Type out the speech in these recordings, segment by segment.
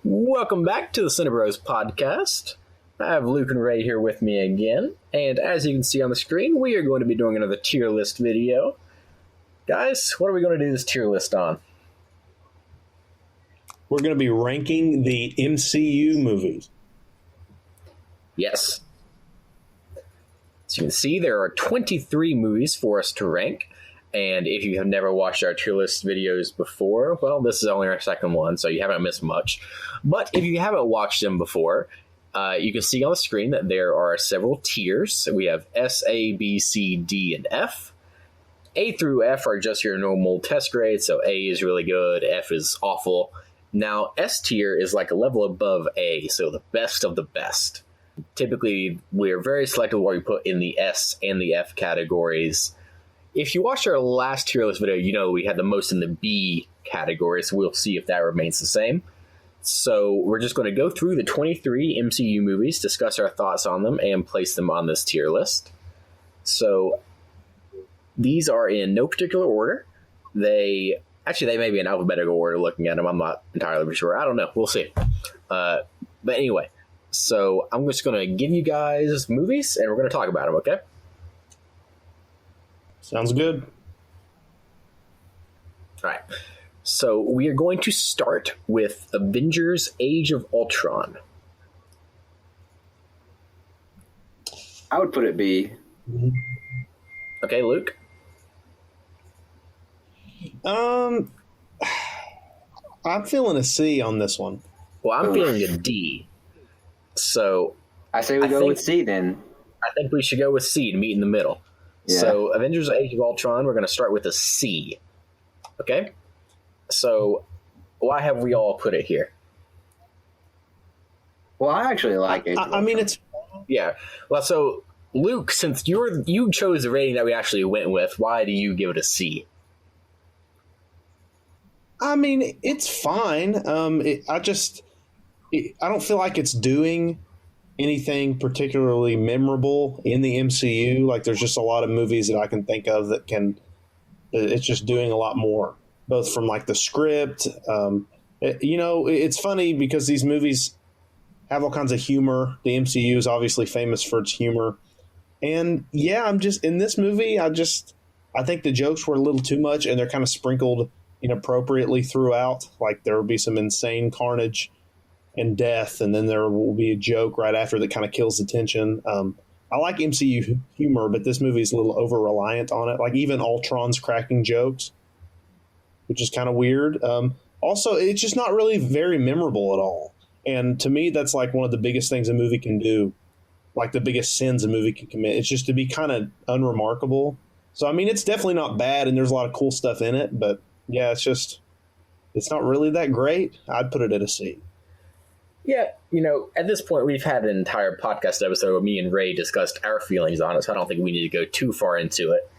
Welcome back to the Cinebros podcast. I have Luke and Ray here with me again, and as you can see on the screen, we are going to be doing another tier list video. Guys, what are we going to do this tier list on? We're going to be ranking the MCU movies. Yes. As you can see, there are 23 movies for us to rank, and if you have never watched our tier list videos before, well, this is only our second one, so you haven't missed much. But if you haven't watched them before, you can see on the screen that there are several tiers. We have S, A, B, C, D, and F. A through F are just your normal test grades, so A is really good, F is awful. Now, S tier is like a level above A, so the best of the best. Typically, we're very selective what we put in the S and the F categories. If you watched our last tier list video, you know we had the most in the B category, so we'll see if that remains the same. So we're just going to go through the 23 MCU movies, discuss our thoughts on them, and place them on this tier list. So these are in no particular order. They may be in alphabetical order looking at them. I'm not entirely sure. I don't know. We'll see. But anyway, so I'm just going to give you guys movies, and we're going to talk about them, okay? Sounds good. All right. So we are going to start with Avengers Age of Ultron. I would put it B. Okay, Luke? I'm feeling a C on this one. Well, I'm feeling a D. So I say we go with C then. I think we should go with C to meet in the middle. Yeah. So Avengers Age of Ultron, we're going to start with a C. Okay? So why have we all put it here? Well, I actually like it. I mean, it's... Yeah. Well, so Luke, since you chose the rating that we actually went with, why do you give it a C? I mean, it's fine. I don't feel like it's doing anything particularly memorable in the MCU. Like, there's just a lot of movies that I can think of that it's just doing a lot more, both from like the script. It's funny because these movies have all kinds of humor. The MCU is obviously famous for its humor. And yeah, I'm just in this movie. I think the jokes were a little too much, and they're kind of sprinkled inappropriately throughout. Like, there will be some insane carnage and death, and then there will be a joke right after that kind of kills the tension. I like MCU humor, but this movie is a little over-reliant on it. Like, even Ultron's cracking jokes, which is kind of weird. Also, it's just not really very memorable at all. And to me, that's like one of the biggest things a movie can do, like the biggest sins a movie can commit. It's just to be kind of unremarkable. So, I mean, it's definitely not bad, and there's a lot of cool stuff in it, but yeah, it's not really that great. I'd put it at a C. Yeah, at this point, we've had an entire podcast episode where me and Ray discussed our feelings on it, so I don't think we need to go too far into it.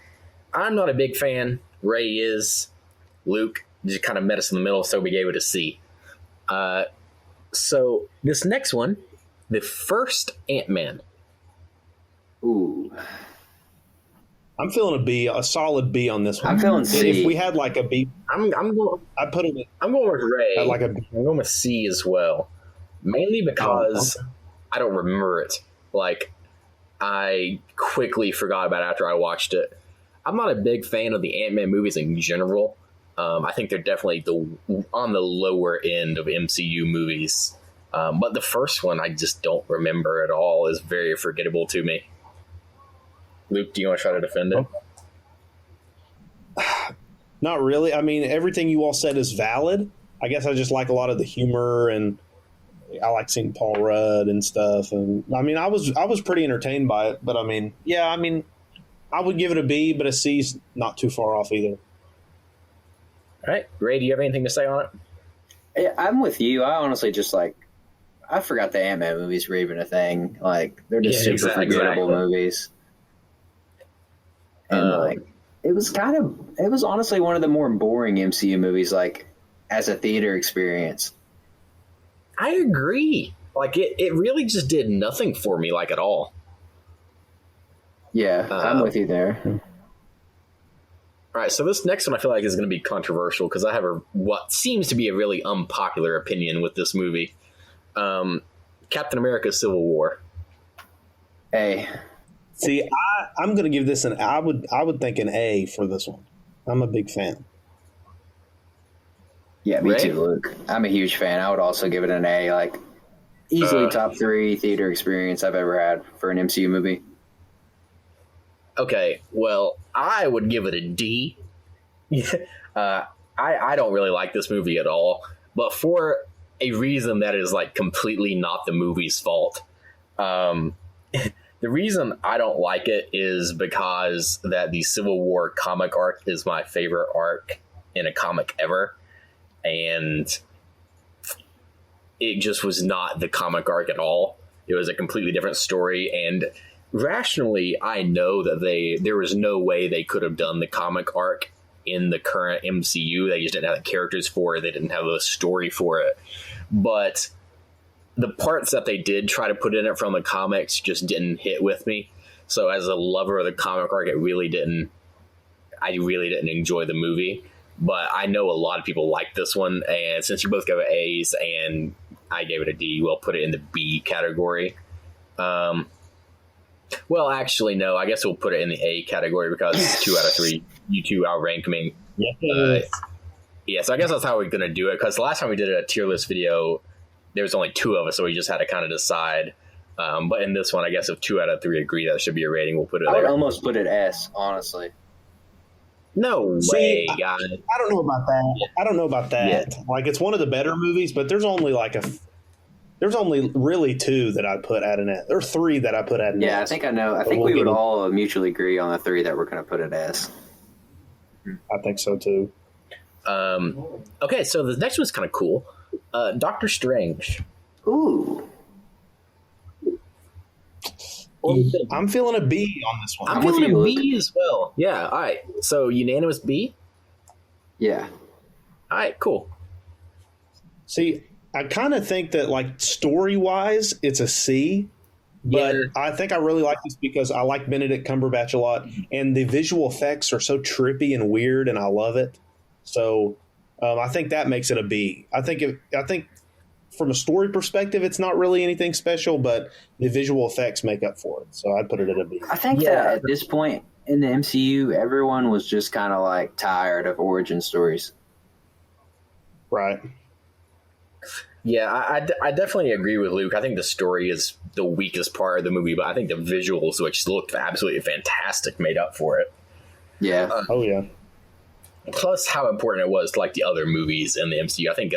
I'm not a big fan. Ray is. Luke just kind of met us in the middle, so we gave it a C. So this next one, the first Ant-Man. Ooh. I'm feeling a B, a solid B on this one. I'm feeling C. If we had like a B, I'm going. I'd put it. I'm going with Ray. I'd like a B. I'm going with C as well, mainly because I don't remember it. Like, I quickly forgot about it after I watched it. I'm not a big fan of the Ant-Man movies in general. I think they're definitely on the lower end of MCU movies. But the first one, I just don't remember at all. Is very forgettable to me. Luke, do you want to try to defend it? Not really. I mean, everything you all said is valid. I guess I just like a lot of the humor, and I like seeing Paul Rudd and stuff. And I mean, I was pretty entertained by it. But I mean, yeah, I mean, I would give it a B, but a C's not too far off either. All right, Ray, do you have anything to say on it? Yeah, I'm with you. I honestly just I forgot the Ant-Man movies were even a thing. Like, they're just super forgettable movies. And it was honestly one of the more boring MCU movies, like, as a theater experience. I agree. Like, it really just did nothing for me, like, at all. Yeah, I'm with you there. All All right, so this next one I feel like is going to be controversial because I have what seems to be a really unpopular opinion with this movie. Captain America: Civil War. A. See, I'm going to give this I would think an A for this one. I'm a big fan. Yeah, me Ray? too, Luke. I'm a huge fan. I would also give it an A. Like, easily top 3 theater experience I've ever had for an MCU movie. Okay, well, I would give it a D. I don't really like this movie at all, but for a reason that is like completely not the movie's fault. The reason I don't like it is because that the Civil War comic arc is my favorite arc in a comic ever, and it just was not the comic arc at all. It was a completely different story, and rationally, I know that there was no way they could have done the comic arc in the current MCU. They just didn't have the characters for it. They didn't have the story for it. But the parts that they did try to put in it from the comics just didn't hit with me. So as a lover of the comic arc, I really didn't enjoy the movie. But I know a lot of people like this one, and since you both gave it A's and I gave it a D, we'll put it in the B category. Well, actually, no. I guess we'll put it in the A category because 2 out of 3. You two outrank me. Yeah, so I guess that's how we're going to do it. Because the last time we did a tier list video, there was only 2 of us, so we just had to kind of decide. But in this one, I guess if 2 out of 3 agree that should be a rating, we'll put it there. I would almost put it S, honestly. No way, guys. I don't know about that. Yeah. I don't know about that. Yeah. Like, it's one of the better movies, but there's only really 2 that I put at an S. There are 3 that I put at an S. Yeah, I think I know. I think we would all mutually agree on the 3 that we're going to put at S. I think so, too. Okay, so the next one's kind of cool. Doctor Strange. Ooh. I'm feeling a B on this one. I'm feeling a B as well. Yeah, all right. So unanimous B? Yeah. All right, cool. See, I kind of think that, like, story-wise, it's a C. But yeah. I think I really like this because I like Benedict Cumberbatch a lot, and the visual effects are so trippy and weird, and I love it. So I think that makes it a B. I think from a story perspective, it's not really anything special, but the visual effects make up for it. So I'd put it at a B. I think that at this point in the MCU, everyone was just kind of like tired of origin stories. Right. Yeah, I definitely agree with Luke. I think the story is the weakest part of the movie, but I think the visuals, which looked absolutely fantastic, made up for it. Yeah. Oh, yeah. Plus how important it was to like the other movies in the MCU. I think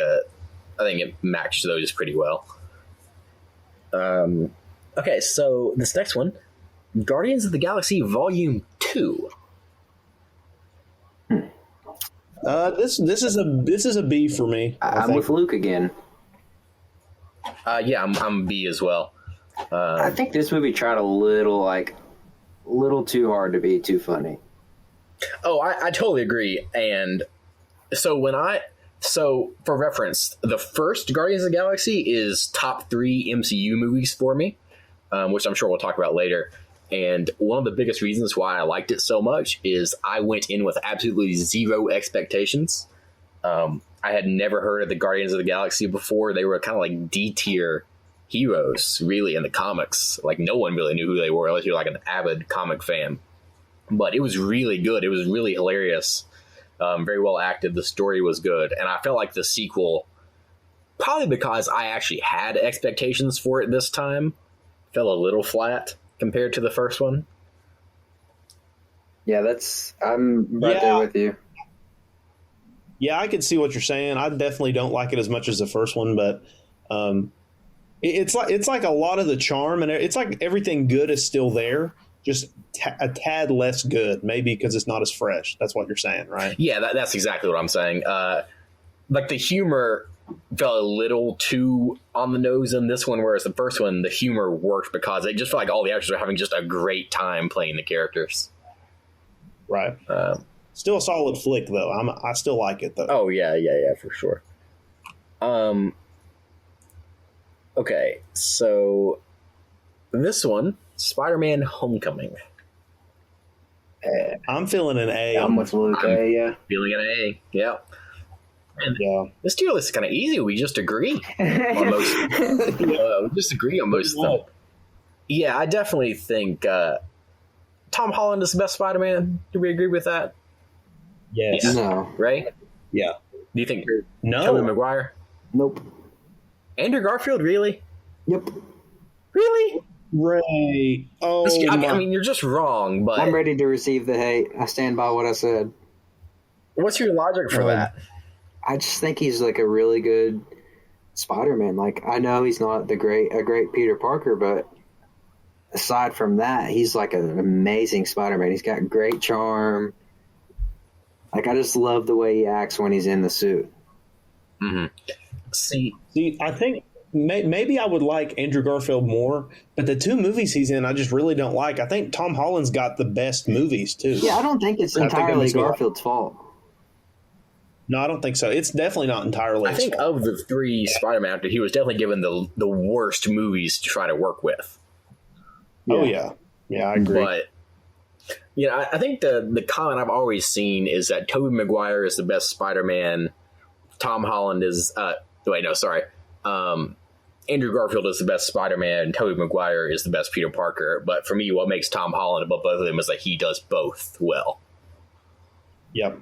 it matched those pretty well. Okay, so this next one, Guardians of the Galaxy Volume 2. This is a B for me. I'm with Luke again. Yeah, I'm B as well. I think this movie tried a little too hard to be too funny. Oh, I totally agree. And so for reference, the first Guardians of the Galaxy is top 3 MCU movies for me, which I'm sure we'll talk about later. And one of the biggest reasons why I liked it so much is I went in with absolutely zero expectations. I had never heard of the Guardians of the Galaxy before. They were kind of like D-tier heroes, really, in the comics. Like, no one really knew who they were unless you're like an avid comic fan. But it was really good. It was really hilarious. Very well acted. The story was good. And I felt like the sequel, probably because I actually had expectations for it this time, fell a little flat compared to the first one. Yeah, I'm right there with you. Yeah, I can see what you're saying. I definitely don't like it as much as the first one, but it's like a lot of the charm, and it's like everything good is still there, just a tad less good, maybe because it's not as fresh. That's what you're saying, right? Yeah, that's exactly what I'm saying. Like the humor felt a little too on the nose in this one, whereas the first one, the humor worked because it just felt like all the actors were having just a great time playing the characters. Right. Still a solid flick, though. I still like it, though. Oh, yeah, for sure. Okay, so this one, Spider-Man Homecoming. I'm feeling an A. I'm with Luke. Yeah. Feeling an A. Yeah. And Yeah. this tier list is kind of easy. We just agree on most. We just agree on most of them. Yeah, I definitely think Tom Holland is the best Spider-Man. Do we agree with that? Yes. Yeah. No. Right? Yeah. Do you think No. Tobey Maguire? Nope. Andrew Garfield, really? Yep. Really? Ray. Oh, I mean, you're just wrong, but I'm ready to receive the hate. I stand by what I said. what's your logic for that? I just think he's like a really good Spider-Man. Like, I know he's not a great Peter Parker, but aside from that, he's like an amazing Spider-Man. He's got great charm. Like, I just love the way he acts when he's in the suit. Mm-hmm. See, I think maybe I would like Andrew Garfield more, but the two movies he's in, I just really don't like. I think Tom Holland's got the best movies, too. Yeah, I don't think it's entirely Garfield's fault. No, I don't think so. It's definitely not entirely I think fault. of the three Spider-Man actors, he was definitely given the worst movies to try to work with. Oh, yeah. Yeah, I agree. But, you know, I think the comment I've always seen is that Tobey Maguire is the best Spider-Man. Tom Holland is... Andrew Garfield is the best Spider-Man. Tobey Maguire is the best Peter Parker. But for me, what makes Tom Holland above both of them is that he does both well. Yep.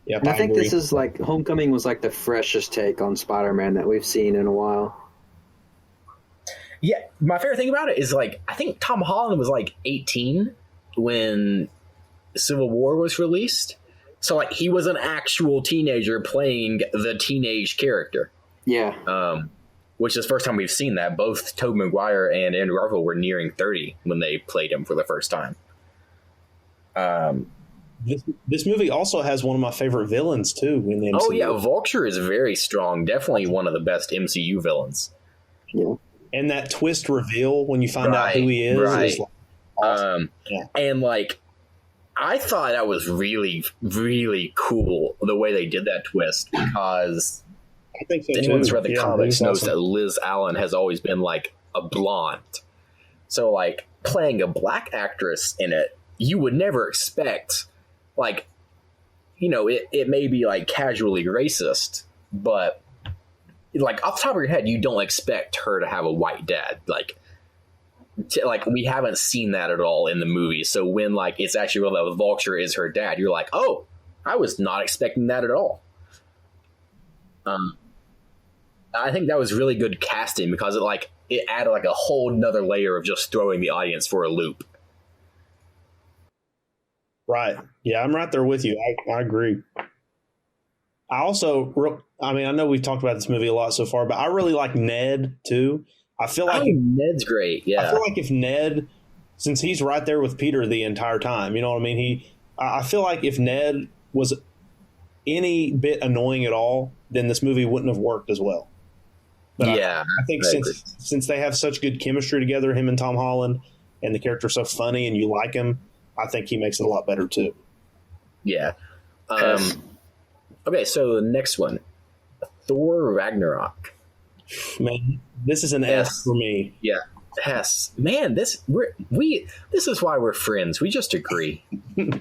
Yep, I think agree. this is like Homecoming was like the freshest take on Spider-Man that we've seen in a while. Yeah, my favorite thing about it is, like, I think Tom Holland was like 18 when Civil War was released. So, like, he was an actual teenager playing the teenage character. Yeah. Which is the first time we've seen that. Both Tobey Maguire and Andrew Garfield were nearing 30 when they played him for the first time. This movie also has one of my favorite villains, too, in the MCU. Oh, yeah, Vulture is very strong. Definitely one of the best MCU villains. Yeah. And that twist reveal when you find out who he is. Right. Is like awesome. And, like, I thought that was really, really cool, the way they did that twist, because I think so, anyone who's too. read the Yeah, comics knows awesome. that Liz Allen has always been, like, a blonde. So, like, playing a black actress in it, you would never expect, like, you know, it may be, like, casually racist, but, like, off the top of your head, you don't expect her to have a white dad. Like, we haven't seen that at all in the movie. So when, like, it's actually real that Vulture is her dad, you're like, oh, I was not expecting that at all. I think that was really good casting because it added like a whole nother layer of just throwing the audience for a loop. Right. Yeah, I'm right there with you. I agree. I also, I know we've talked about this movie a lot so far, but I really like Ned too. I feel like Ned's great. Yeah. I feel like if Ned, since he's right there with Peter the entire time, you know what I mean? I feel like if Ned was any bit annoying at all, then this movie wouldn't have worked as well. But yeah. I think since they have such good chemistry together, him and Tom Holland, and the character's so funny and you like him, I think he makes it a lot better too. Yeah. Okay, so the next one, Thor Ragnarok. Man, this is an S for me. Yeah, S. Man, this is why we're friends. We just agree. This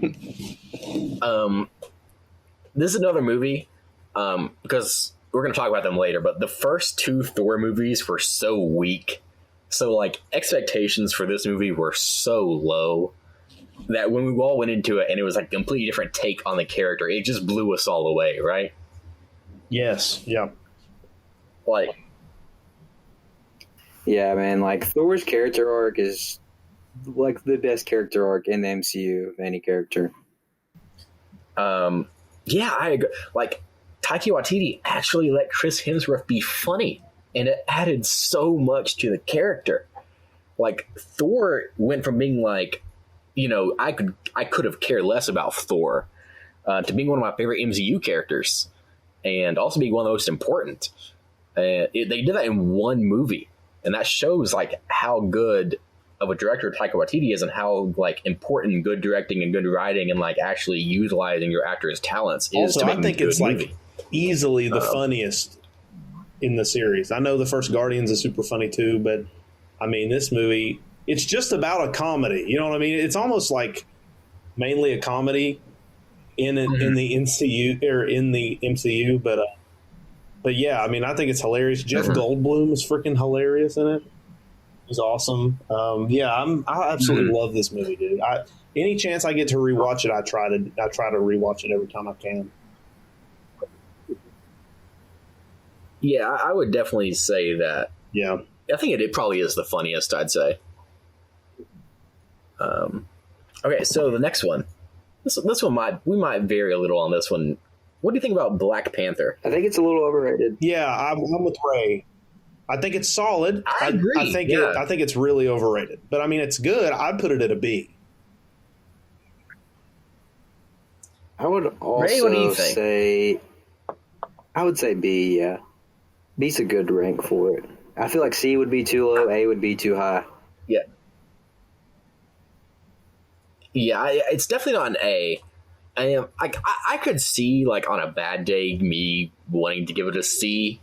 is another movie because we're going to talk about them later. But the first two Thor movies were so weak, so like expectations for this movie were so low that when we all went into it and it was like a completely different take on the character, it just blew us all away, right? Yes. Yeah. Like. Yeah, man, like Thor's character arc is like the best character arc in the MCU of any character. Yeah, I agree. Like, Taika Waititi actually let Chris Hemsworth be funny, and it added so much to the character. Like, Thor went from being like, you know, I could have cared less about Thor to being one of my favorite MCU characters, and also being one of the most important. They did that in one movie. And that shows like how good of a director Taika Waititi is and how like important good directing and good writing and like actually utilizing your actor's talents is. Also, to make I think it's like easily the funniest in the series. I know the first Guardians is super funny too, but I mean this movie, it's just about a comedy. You know what I mean? It's almost like mainly a comedy in the MCU or in the MCU, but yeah, I mean, I think it's hilarious. Jeff Goldblum is freaking hilarious in it. He's awesome. Yeah, I absolutely love this movie, dude. Any chance I get to rewatch it, I try to rewatch it every time I can. Yeah, I would definitely say that. Yeah, I think it probably is the funniest, I'd say. Okay, so the next one. This one we might vary a little on this one. What do you think about Black Panther? I think it's a little overrated. Yeah, I'm with Ray. I think it's solid. I agree. I think it's really overrated. But I mean, it's good. I'd put it at a B. I would also Ray, what do you think? say, I would say B. Yeah, B's a good rank for it. I feel like C would be too low, A would be too high. Yeah. Yeah, it's definitely not an A. I could see, like, on a bad day, me wanting to give it a C.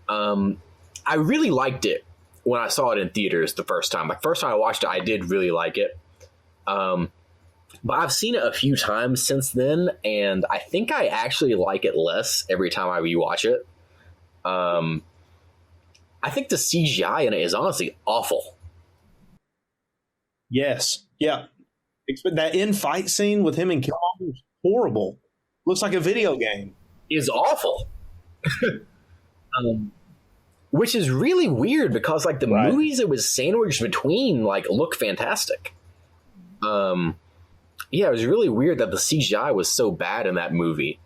I really liked it when I saw it in theaters the first time. Like, first time I watched it, I did really like it. But I've seen it a few times since then, and I think I actually like it less every time I rewatch it. I think the CGI in it is honestly awful. Yes. Yeah. That in-fight scene with him and Killmonger is horrible. Looks like a video game. Is awful. Which is really weird because, like, the movies it was sandwiched between, like, look fantastic. Yeah, it was really weird that the CGI was so bad in that movie.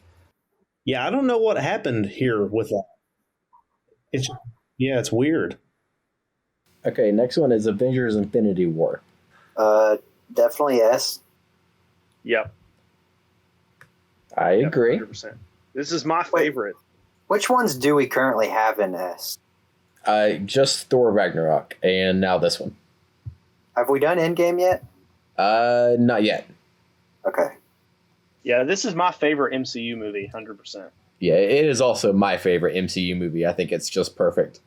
Yeah, I don't know what happened here with that. It's weird. Okay, next one is Avengers Infinity War. Definitely S. Yep. I agree. 100%. This is my favorite. Which ones do we currently have in S? Just Thor Ragnarok, and now this one. Have we done Endgame yet? Not yet. Okay. Yeah, this is my favorite MCU movie, 100%. Yeah, it is also my favorite MCU movie. I think it's just perfect.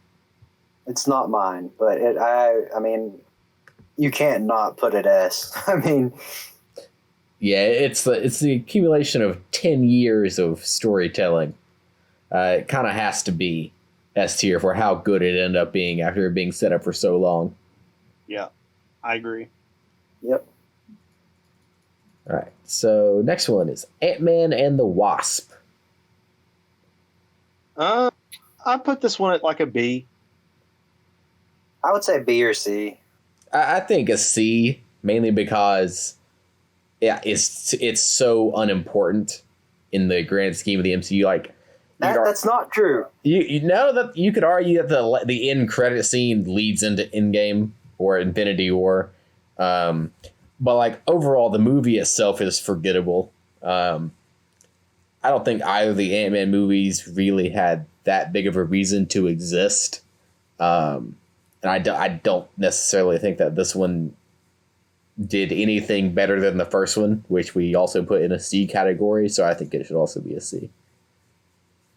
It's not mine, but I mean, you can't not put it S. I mean, yeah, it's the accumulation of 10 years of storytelling. It kind of has to be S tier for how good it ended up being after it being set up for so long. Yeah, I agree. Yep. All right, so next one is Ant-Man and the Wasp. I put this one at like a B. I would say B or C. I think a C, mainly because it's so unimportant in the grand scheme of the MCU. Like, that's not true. You know that you could argue that the end credit scene leads into Endgame or Infinity War, but like overall the movie itself is forgettable. I don't think either of the Ant-Man movies really had that big of a reason to exist, and I don't necessarily think that this one did anything better than the first one, which we also put in a C category. So I think it should also be a C.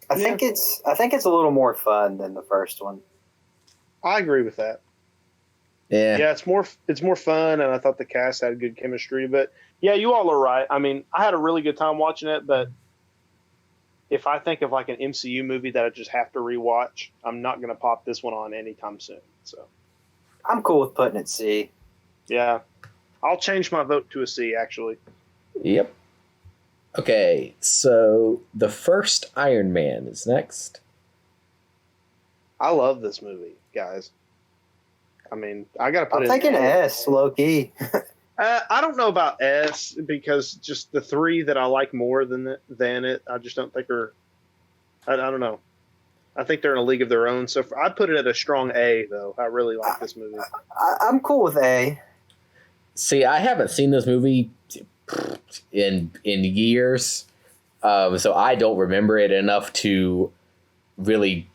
I think it's a little more fun than the first one. I agree with that. Yeah, it's more fun, and I thought the cast had good chemistry. But yeah, you all are right. I mean, I had a really good time watching it, but if I think of like an MCU movie that I just have to rewatch, I'm not going to pop this one on anytime soon. So I'm cool with putting it C. Yeah, I'll change my vote to a C, actually. Yep. Okay, so the first Iron Man is next. I love this movie, guys. I mean, I got to put I'm it thinking in S, low key. I don't know about S because just the three that I like more than it, I just don't think are. I don't know. I think they're in a league of their own. So I'd put it at a strong A, though. I really like this movie. I'm cool with A. See, I haven't seen this movie in years, so I don't remember it enough to really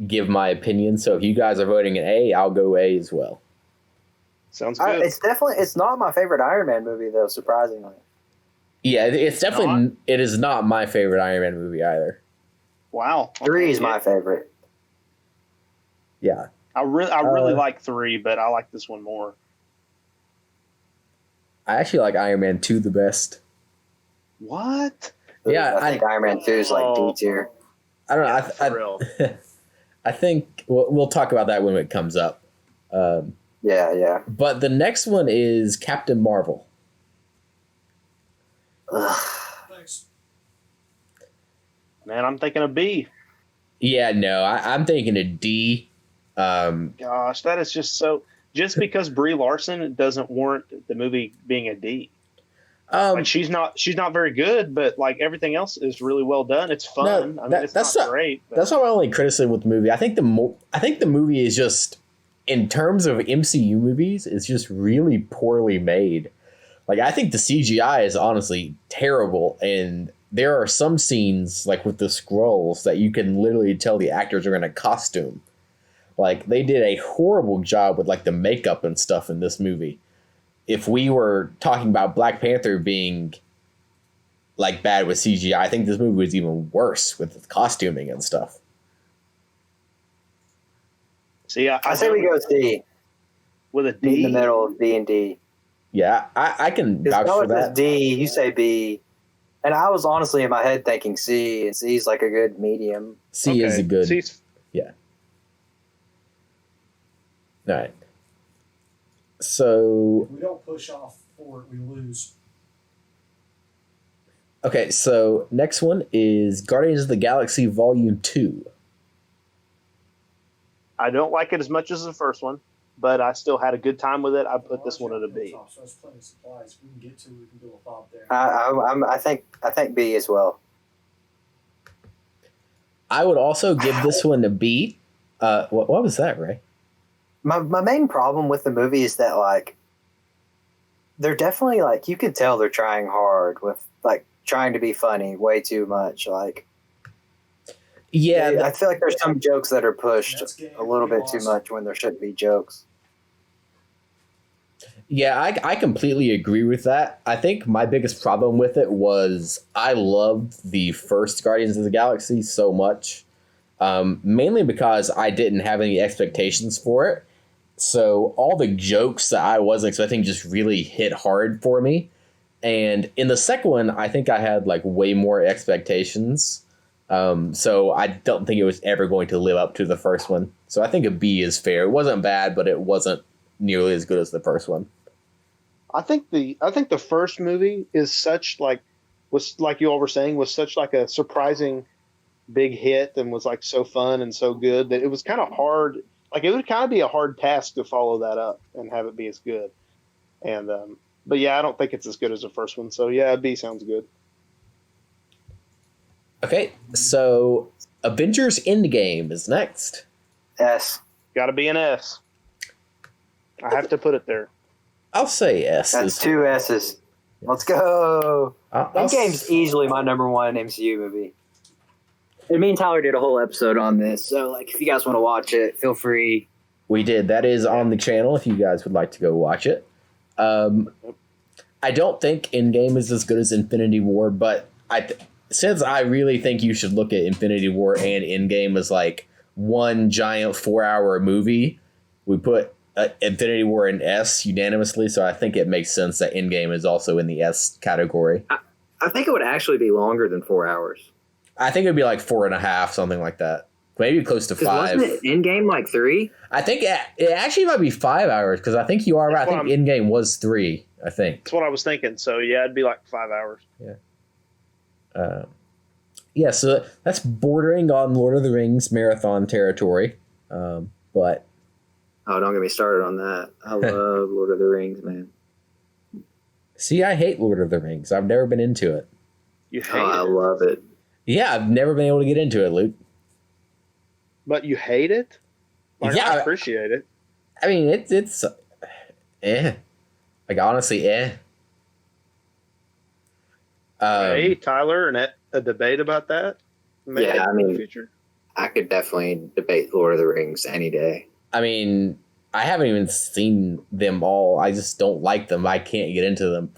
give my opinion. So if you guys are voting an A, I'll go A as well. Sounds good. It's not my favorite Iron Man movie, though, surprisingly. Yeah, it's definitely it is not my favorite Iron Man movie either. Wow. 3 is my favorite. Yeah. I really like 3, but I like this one more. I actually like Iron Man 2 the best. What? Yeah, I think Iron Man 2 is like D tier. I don't know. Yeah, for real. I think we'll talk about that when it comes up. Yeah. But the next one is Captain Marvel. Thanks. Man, I'm thinking a B. Yeah, no, I'm thinking a D. Gosh, that is just so. Just because Brie Larson doesn't warrant the movie being a D. Like she's not very good, but like everything else is really well done. It's fun. No, I mean, it's not great. But. That's not my only criticism with the movie. I think the movie is just, in terms of MCU movies, it's just really poorly made. Like, I think the CGI is honestly terrible, and there are some scenes, like with the Skrulls, that you can literally tell the actors are in a costume. Like, they did a horrible job with like the makeup and stuff in this movie. If we were talking about Black Panther being like bad with CGI, I think this movie was even worse with the costuming and stuff. See, I say we go C. With a D? D in the middle of B and D. Yeah, I can vouch for that. D, you say B. And I was honestly in my head thinking C, and C's like a good medium. C is a good... C's... Yeah. All right. So... If we don't push off for it, we lose. Okay, so next one is Guardians of the Galaxy Volume 2. I don't like it as much as the first one, but I still had a good time with it. I put this one at a B. So there's plenty of supplies. If we can get to, we can do a Bob there. I think B as well. I would also give this one a B. What was that, Ray? My main problem with the movie is that, like, they're definitely, like, you can tell they're trying hard with, like, trying to be funny way too much. Like, yeah, I feel like there's some jokes that are pushed a little bit too much when there shouldn't be jokes. Yeah, I completely agree with that. I think my biggest problem with it was I loved the first Guardians of the Galaxy so much, mainly because I didn't have any expectations for it. So all the jokes that I wasn't expecting just really hit hard for me. And in the second one, I think I had like way more expectations. So I don't think it was ever going to live up to the first one. So I think a B is fair. It wasn't bad, but it wasn't nearly as good as the first one. I think the first movie is such like was like you all were saying was such like a surprising big hit and was like so fun and so good that it was kind of hard. Like it would kind of be a hard task to follow that up and have it be as good. And but yeah, I don't think it's as good as the first one. So yeah, B sounds good. Okay, so Avengers Endgame is next. S. Got to be an S. I have to put it there. I'll say S. That's two S's. Let's go. Endgame's easily my number one MCU movie. And me and Tyler did a whole episode on this, so like if you guys want to watch it, feel free. We did. That is on the channel if you guys would like to go watch it. I don't think Endgame is as good as Infinity War, but since I really think you should look at Infinity War and Endgame as like one giant 4-hour movie, we put Infinity War in S unanimously, so I think it makes sense that Endgame is also in the S category. I think it would actually be longer than 4 hours. I think it would be like 4.5, something like that. Maybe close to 5. Wasn't it Endgame like 3? I think it actually might be 5 hours, because I think you are right. I think Endgame was 3, I think. That's what I was thinking. So yeah, it'd be like 5 hours. Yeah. Yeah, so that's bordering on Lord of the Rings marathon territory. But oh, don't get me started on that. I love Lord of the Rings, man. See, I hate Lord of the Rings. I've never been into it. You hate I it. love it. Yeah, I've never been able to get into it, Luke. But you hate it? Like, yeah, I appreciate it. I mean, it's like honestly, Hey, Tyler, and a debate about that? Maybe yeah, I mean, in the future? I could definitely debate Lord of the Rings any day. I mean, I haven't even seen them all. I just don't like them. I can't get into them.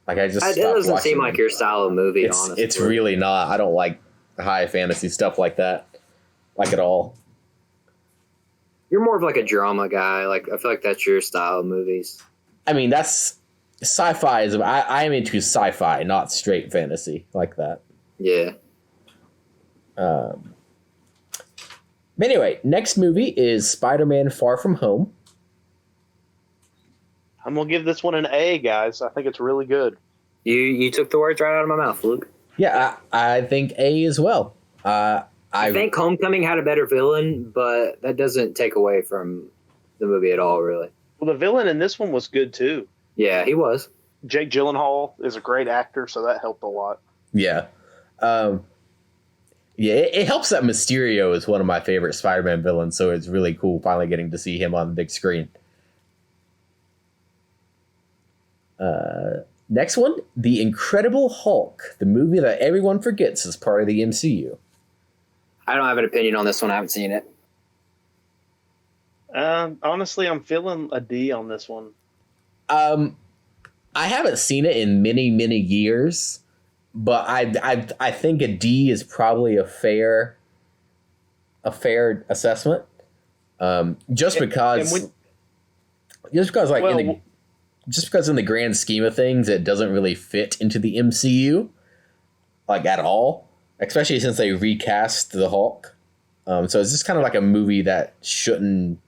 Like I just. It doesn't seem like your style of movie. Honestly, it's really not. I don't like high fantasy stuff like that, like at all. You're more of like a drama guy. Like I feel like that's your style of movies. I mean, that's sci-fi is I am into sci-fi, not straight fantasy like that. Yeah. But anyway, next movie is Spider-Man: Far From Home. I'm gonna give this one an A, guys. I think it's really good. You took the words right out of my mouth, Luke. Yeah, I think A as well. I think Homecoming had a better villain, but that doesn't take away from the movie at all, really. Well, the villain in this one was good too. Yeah, he was. Jake Gyllenhaal is a great actor, so that helped a lot. Yeah. It helps that Mysterio is one of my favorite Spider-Man villains, so it's really cool finally getting to see him on the big screen. Next one, The Incredible Hulk, the movie that everyone forgets is part of the MCU. I don't have an opinion on this one. I haven't seen it. Honestly, I'm feeling a D on this one. I haven't seen it in many, many years, but I think a D is probably a fair assessment. Just because in the grand scheme of things, it doesn't really fit into the MCU, like at all, especially since they recast the Hulk. So it's just kind of like a movie that shouldn't.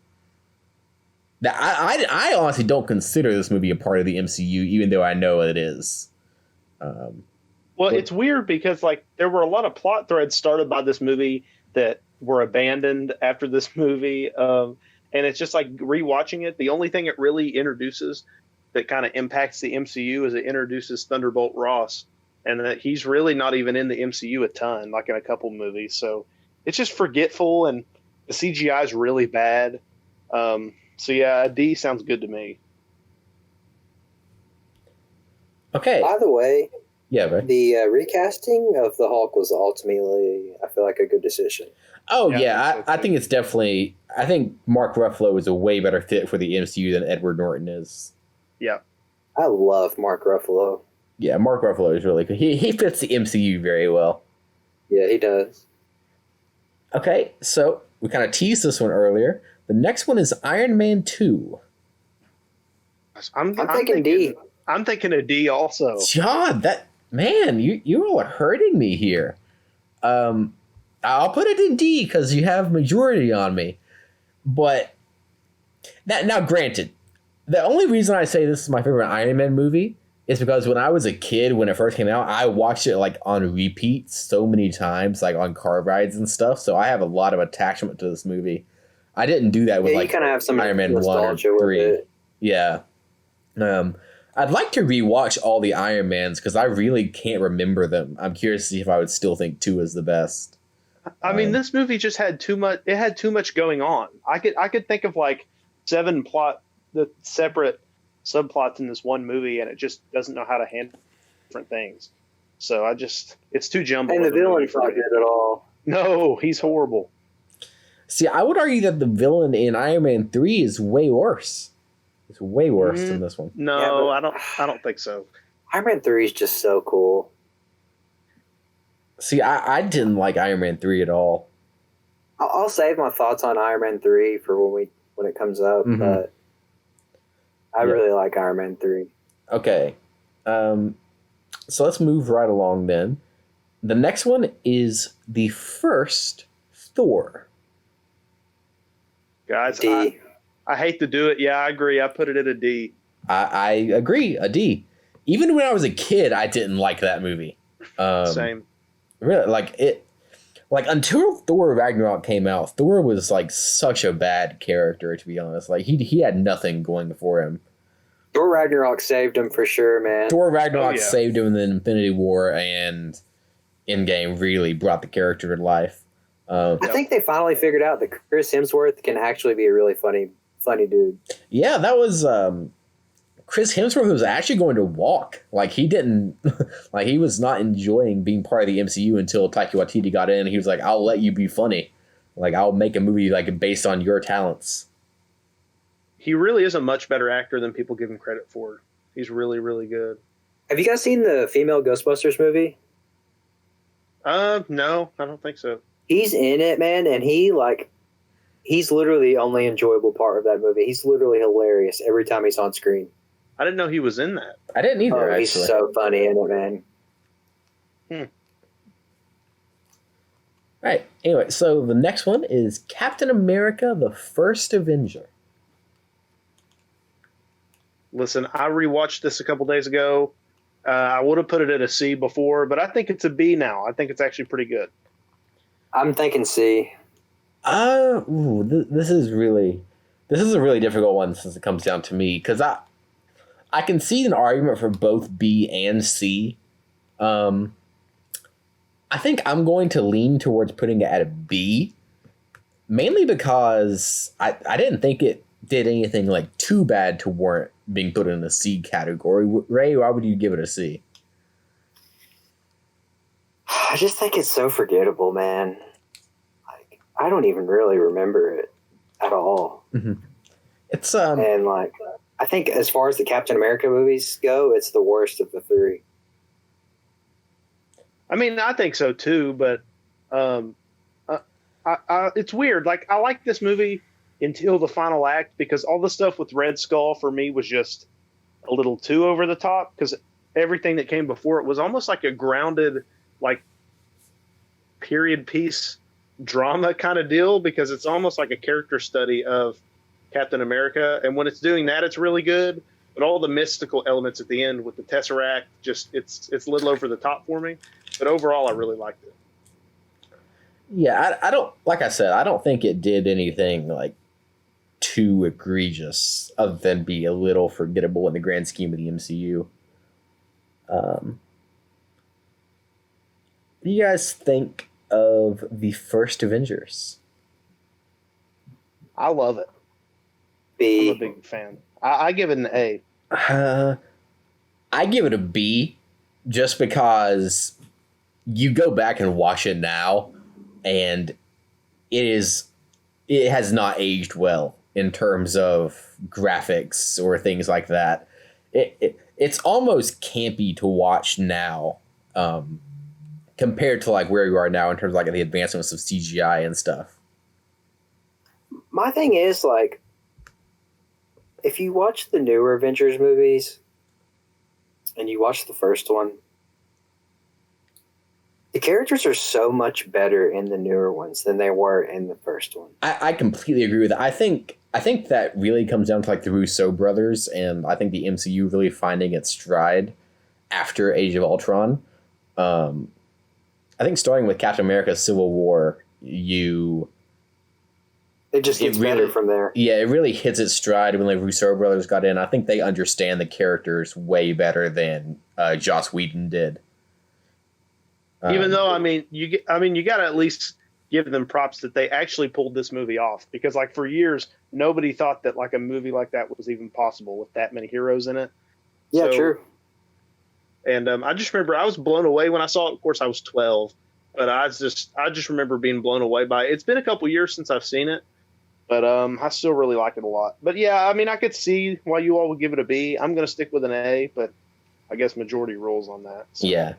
That I honestly don't consider this movie a part of the MCU, even though I know it is. It's weird because like there were a lot of plot threads started by this movie that were abandoned after this movie, and it's just like rewatching it. The only thing it really introduces that kind of impacts the MCU is it introduces Thunderbolt Ross, and that he's really not even in the MCU a ton, like in a couple movies. So it's just forgetful, and the CGI is really bad. So yeah, a D sounds good to me. Okay. By the way, yeah, right. The recasting of the Hulk was ultimately, I feel like, a good decision. Oh yeah, I think it's definitely. I think Mark Ruffalo is a way better fit for the MCU than Edward Norton is. Yeah, I love Mark Ruffalo. Yeah, Mark Ruffalo is really good. He fits the MCU very well. Yeah, he does. Okay, so we kind of teased this one earlier. The next one is Iron Man 2. I'm thinking D. I'm thinking a D also. John, you all are hurting me here. I'll put it in D because you have majority on me. But now, granted, the only reason I say this is my favorite Iron Man movie is because when I was a kid, when it first came out, I watched it like on repeat so many times, like on car rides and stuff. So I have a lot of attachment to this movie. I didn't do that with you kind of have some Iron Man 1 or 3. Yeah. I'd like to rewatch all the Iron Mans because I really can't remember them. I'm curious to see if I would still think 2 is the best. I mean, this movie just had too much. It had too much going on. I could think of like 7 the separate subplots in this one movie, and it just doesn't know how to handle different things. So it's too jumbled. And the villain's not good at all. No, he's horrible. See, I would argue that the villain in Iron Man 3 is way worse. It's way worse than this one. No, I don't think so. Iron Man 3 is just so cool. See, I didn't like Iron Man 3 at all. I'll save my thoughts on Iron Man 3 for when it comes up, but I really like Iron Man 3. Okay. So let's move right along then. The next one is the first Thor. Guys, D. I hate to do it. Yeah, I agree. I put it at a D. I agree, a D. Even when I was a kid, I didn't like that movie. Same. Really, like until Thor Ragnarok came out, Thor was like such a bad character, to be honest. Like he had nothing going for him. Thor Ragnarok saved him for sure, man. Thor Ragnarok saved him in the Infinity War, and Endgame really brought the character to life. I think they finally figured out that Chris Hemsworth can actually be a really funny dude. Yeah, that was Chris Hemsworth was actually going to walk. Like he didn't, like he was not enjoying being part of the MCU until Taika Waititi got in. He was like, "I'll let you be funny. Like I'll make a movie like based on your talents." He really is a much better actor than people give him credit for. He's really, really good. Have you guys seen the female Ghostbusters movie? No, I don't think so. He's in it, man, and he's literally the only enjoyable part of that movie. He's literally hilarious every time he's on screen. I didn't know he was in that. I didn't either. Oh, he's so funny in it, man. Right. Anyway, so the next one is Captain America: The First Avenger. Listen, I rewatched this a couple days ago. I would have put it at a C before, but I think it's a B now. I think it's actually pretty good. I'm thinking C. This is a really difficult one since it comes down to me, because I can see an argument for both B and C. I think I'm going to lean towards putting it at a B, mainly because I didn't think it did anything like too bad to warrant being put in the C category. Ray, why would you give it a C? I just think it's so forgettable, man. Like, I don't even really remember it at all. Mm-hmm. It's and like, I think as far as the Captain America movies go, it's the worst of the three. I mean, I think so too, but it's weird. Like, I like this movie until the final act, because all the stuff with Red Skull for me was just a little too over the top, because everything that came before it was almost like a grounded, like, period piece drama kind of deal, because it's almost like a character study of Captain America. And when it's doing that, it's really good. But all the mystical elements at the end with the Tesseract, just it's a little over the top for me. But overall, I really liked it. Yeah, I don't, like I said, I don't think it did anything like too egregious other than be a little forgettable in the grand scheme of the MCU. What do you guys think of the First Avengers? I love it. B. I'm a big fan. I give it an A. I give it a B, just because you go back and watch it now, and it has not aged well in terms of graphics or things like that. It's almost campy to watch now, compared to like where you are now in terms of like the advancements of CGI and stuff. My thing is, like, if you watch the newer Avengers movies and you watch the first one, the characters are so much better in the newer ones than they were in the first one. I completely agree with that. I think that really comes down to like the Russo brothers, and I think the MCU really finding its stride after Age of Ultron. I think starting with Captain America: Civil War, It just gets better from there. Yeah, it really hits its stride when the Russo brothers got in. I think they understand the characters way better than Joss Whedon did. Even though, I mean, you got to at least give them props that they actually pulled this movie off, because like for years nobody thought that like a movie like that was even possible with that many heroes in it. Yeah, true. And I just remember I was blown away when I saw it. Of course, I was 12, but I just remember being blown away by it. It's been a couple years since I've seen it, but I still really like it a lot. But yeah, I mean, I could see why you all would give it a B. I'm going to stick with an A, but I guess majority rules on that. So. Yeah.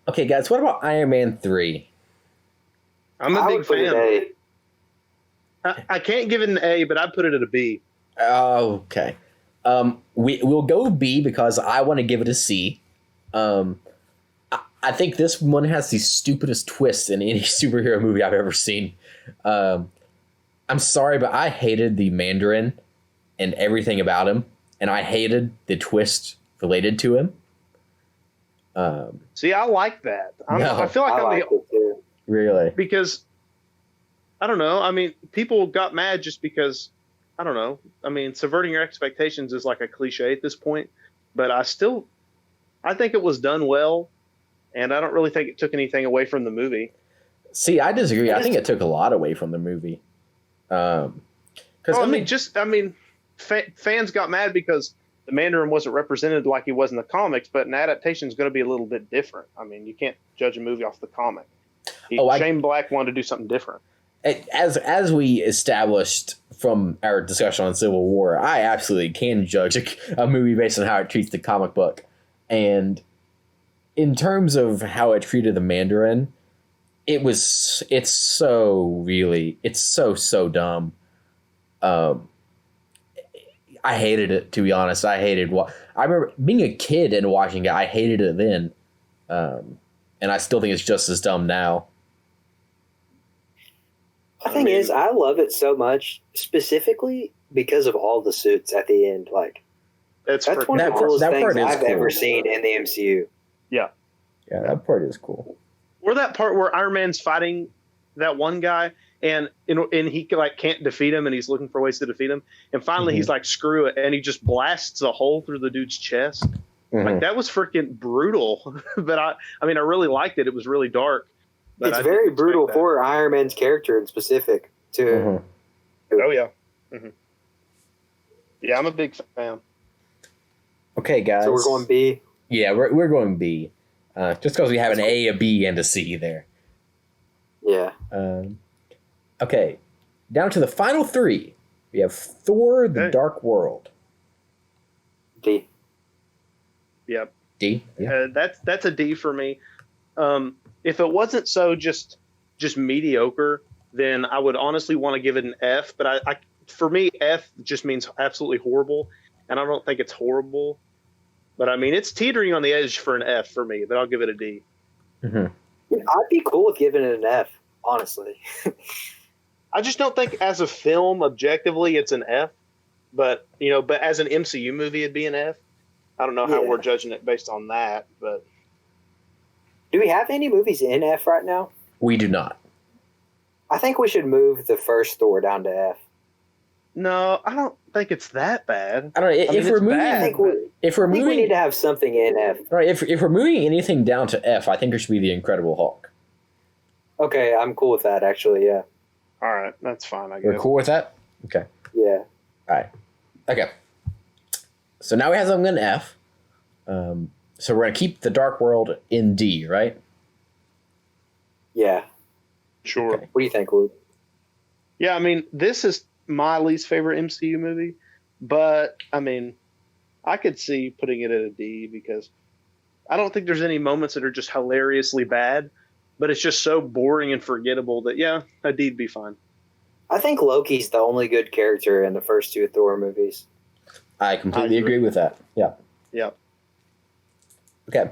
Okay, guys, what about Iron Man 3? I'm a big fan. I can't give it an A, but I'd put it at a B. Okay. We'll go B because I want to give it a C. I think this one has the stupidest twist in any superhero movie I've ever seen. I'm sorry, but I hated the Mandarin and everything about him, and I hated the twist related to him. See, I like that. I feel like I'm the really, because I don't know. I mean, people got mad just because I don't know. I mean, subverting your expectations is like a cliche at this point, but I think it was done well, and I don't really think it took anything away from the movie. See, I disagree. I think it took a lot away from the movie. Because fans got mad because the Mandarin wasn't represented like he was in the comics, but an adaptation is going to be a little bit different. I mean, you can't judge a movie off the comic. Shane Black wanted to do something different. As we established from our discussion on Civil War, I absolutely can judge a movie based on how it treats the comic book. And in terms of how it treated the Mandarin, it's so dumb. I hated it, to be honest. I remember being a kid and watching it. I hated it then. And I still think it's just as dumb now. The thing is, I love it so much, specifically because of all the suits at the end. Like, that's one of the coolest things I've ever seen in the MCU. Yeah. Yeah, that part is cool. Or that part where Iron Man's fighting that one guy and he like can't defeat him and he's looking for ways to defeat him. And finally he's like, screw it. And he just blasts a hole through the dude's chest. Like, that was freaking brutal. But I really liked it. It was really dark. But it's very brutal for Iron Man's character in specific, too. Oh, yeah. Yeah, I'm a big fan. Okay, guys. So we're going B? Yeah, we're going B. Just because we have an A, a B, and a C there. Yeah. Okay, down to the final three. We have Thor: The Dark World. D. Yep. D. Yeah. That's a D for me. If it wasn't so just mediocre, then I would honestly want to give it an F. But for me, F just means absolutely horrible, and I don't think it's horrible. But I mean, it's teetering on the edge for an F for me. But I'll give it a D. I'd be cool with giving it an F, honestly. I just don't think as a film, objectively, it's an F. But as an MCU movie, it'd be an F. I don't know how we're judging it based on that, but. Do we have any movies in F right now? We do not. I think we should move the first Thor down to F. No, I don't think it's that bad. I don't know. If we're moving, I think we need to have something in F. Right. If we're moving anything down to F, I think it should be the Incredible Hulk. Okay, I'm cool with that. Actually, yeah. All right, that's fine. I guess. You're cool with that? Okay. Yeah. All right. Okay. So now we have something in F. So we're going to keep the Dark World in D, right? Yeah. Sure. Okay. What do you think, Luke? Yeah, I mean, this is my least favorite MCU movie, but I mean, I could see putting it at a D because I don't think there's any moments that are just hilariously bad, but it's just so boring and forgettable that, yeah, a D'd be fine. I think Loki's the only good character in the first two Thor movies. I completely agree with that. Yeah. Yeah. Okay.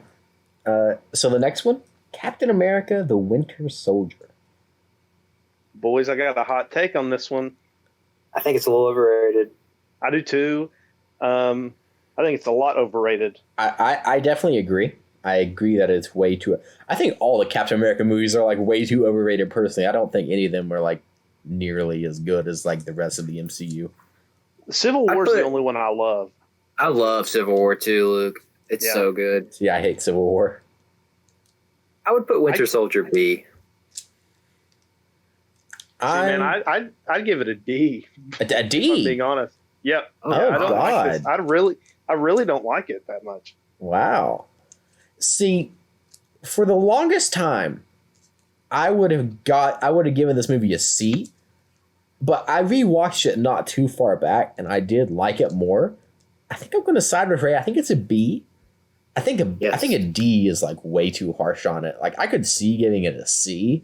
So the next one, Captain America: The Winter Soldier. Boys, I got a hot take on this one. I think it's a little overrated. I do too. I think it's a lot overrated. I definitely agree. I agree that it's way too. I think all the Captain America movies are like way too overrated. Personally, I don't think any of them are like nearly as good as like the rest of the MCU. Civil War is the only one I love. I love Civil War too, Luke. It's so good. Yeah, I hate Civil War. I would put Winter Soldier B. I'd give it a D. A D? If I'm being honest. Yep. Oh, yeah, I don't God. like this. I really don't like it that much. Wow. See, for the longest time, I would have given this movie a C, but I rewatched it not too far back, and I did like it more. I think I'm going to side with Ray. I think it's a B. I think a D is like way too harsh on it. Like I could see giving it a C,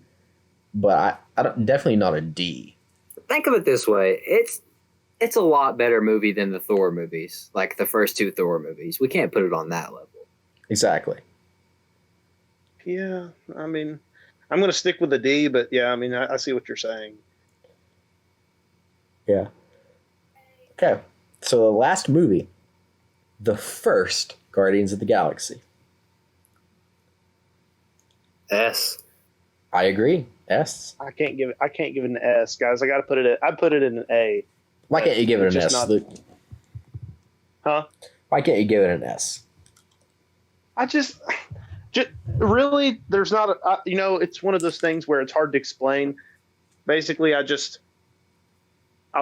but I don't, definitely not a D. Think of it this way: it's a lot better movie than the Thor movies, like the first two Thor movies. We can't put it on that level. Exactly. Yeah, I mean, I'm going to stick with a D, but yeah, I mean, I see what you're saying. Yeah. Okay. So the last movie, the first Guardians of the Galaxy. S. I agree. S. I can't give it an S, guys. I put it in an A. Why can't you give it an S? Huh? Why can't you give it an S? I just really, there's not it's one of those things where it's hard to explain. Basically, I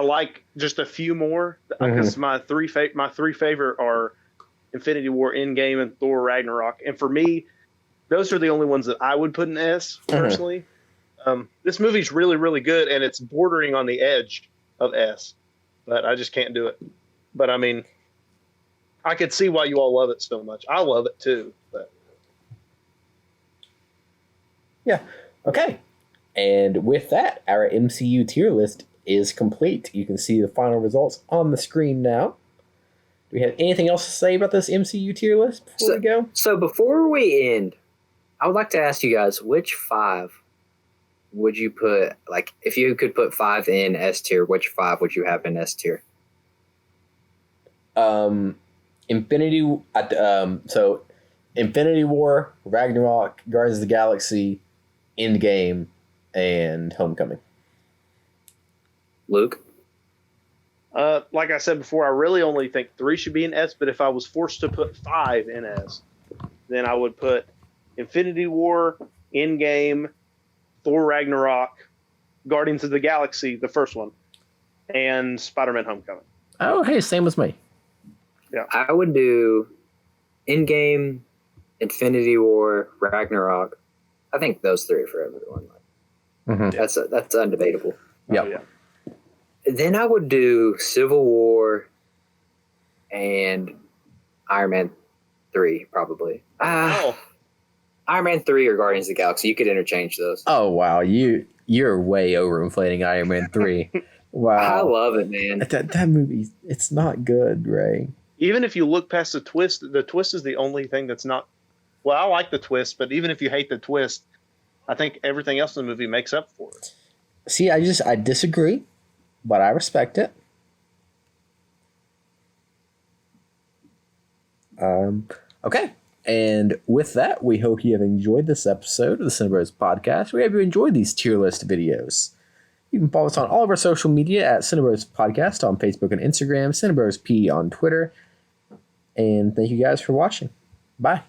like just a few more because my three favorite are Infinity War, Endgame, and Thor Ragnarok. And for me, those are the only ones that I would put an S personally. This movie's really, really good, and it's bordering on the edge of S, but I just can't do it. But I mean, I could see why you all love it so much. I love it too. But yeah. Okay. And with that, our MCU tier list is complete. You can see the final results on the screen now. we have anything else to say about this MCU tier list before we go? So before we end, I would like to ask you guys, which 5 would you put, like, if you could put 5 in S tier, which 5 would you have in S tier? Infinity War, Ragnarok, Guardians of the Galaxy, Endgame, and Homecoming. Luke? Like I said before, I really only think 3 should be in S, but if I was forced to put 5 in S, then I would put Infinity War, Endgame, Thor Ragnarok, Guardians of the Galaxy, the first one, and Spider-Man Homecoming. Oh, hey, same as me. Yeah. I would do Endgame, Infinity War, Ragnarok. I think those 3 for everyone. Mm-hmm. That's undebatable. Yep. Oh, yeah. Then I would do Civil War and Iron Man 3, probably. Oh, Iron Man 3 or Guardians of the Galaxy. You could interchange those. Oh, wow. You're way overinflating Iron Man 3. Wow. I love it, man. That movie, it's not good, Ray. even if you look past the twist is the only thing that's not. Well, I like the twist, but even if you hate the twist, I think everything else in the movie makes up for it. See, I disagree, but I respect it. Okay. And with that, we hope you have enjoyed this episode of the Cinebros Podcast. We hope you enjoyed these tier list videos. You can follow us on all of our social media at Cinebros Podcast on Facebook and Instagram, Cinebros P on Twitter. And thank you guys for watching. Bye.